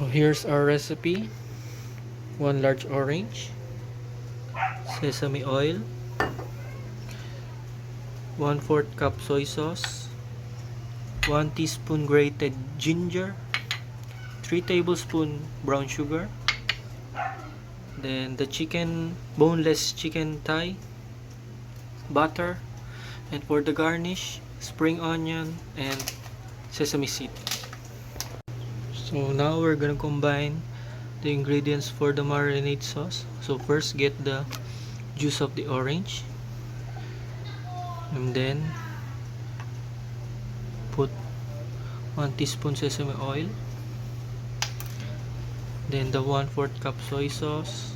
here's our recipe. 1 large orange, sesame oil, 1/4 cup soy sauce, 1 teaspoon grated ginger, 3 tablespoon brown sugar, then the boneless chicken thigh, butter, and for the garnish, spring onion and sesame seed. So now we're gonna combine the ingredients for the marinade sauce. So first get the juice of the orange, and then put 1 teaspoon sesame oil, then the 1/4 cup soy sauce,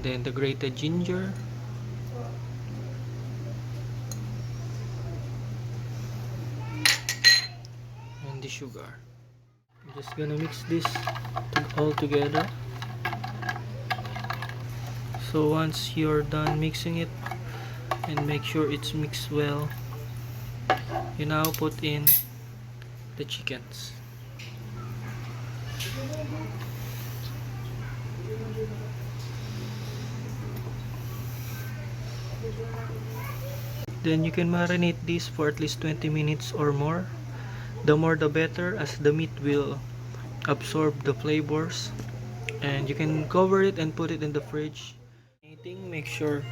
then the grated ginger, and the sugar. I'm just gonna mix this all together. So once you're done mixing it and make sure it's mixed well, you now put in the chickens. Then you can marinate this for at least 20 minutes or more. The more the better, as the meat will absorb the flavors. And you can cover it and put it in the fridge. Make sure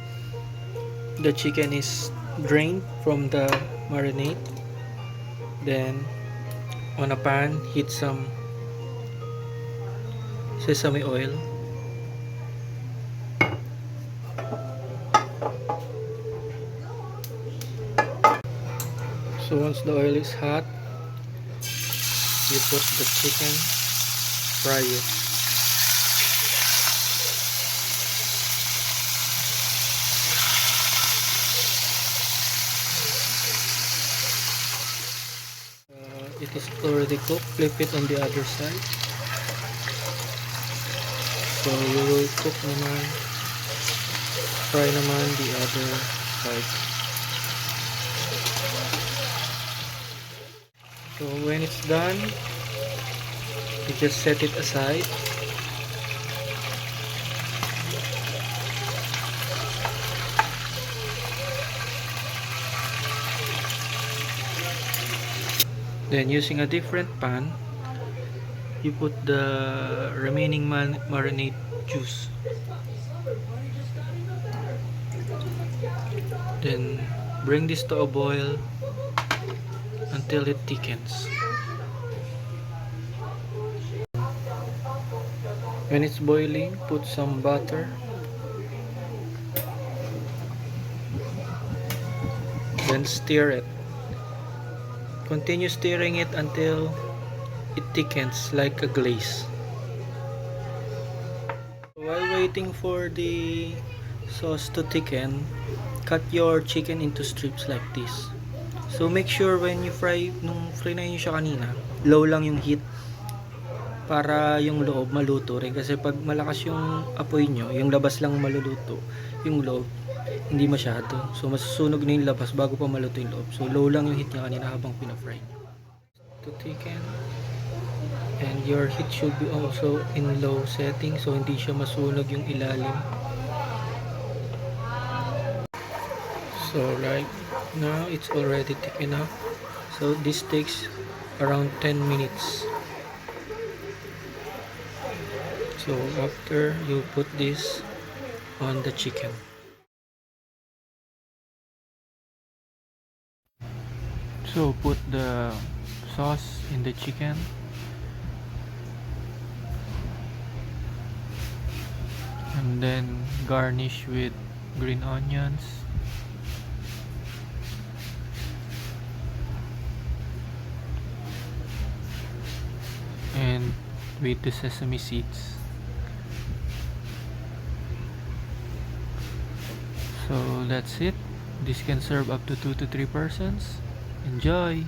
the chicken is drained from the marinade. Then on a pan, heat some sesame oil. So once the oil is hot, you put the chicken, fry it. It is already cooked. Flip it on the other side. So you will cook naman, fry naman the other side. So when it's done, you just set it aside. Then using a different pan, you put the remaining marinade juice. Then bring this to a boil until it thickens. When it's boiling, put some butter. Then stir it. Continue stirring it until it thickens like a glaze. While waiting for the sauce to thicken, cut your chicken into strips like this. So make sure when you nung fry na yun siya kanina, low lang yung heat para yung loob maluto rin. Kasi pag malakas yung apoy nyo, yung labas lang maluluto, yung loob hindi masyado. So masusunog na yung labas bago pa maluto yung loob. So low lang yung heat niya kanina habang pinafry to thicken. And your heat should be also in low setting, so hindi siya masunog yung ilalim. So right now it's already thick enough. So this takes around 10 minutes. So after you put this on the chicken. So put the sauce in the chicken. And then garnish with green onions. And with the sesame seeds. So that's it. This can serve up to 2 to 3 persons. Enjoy!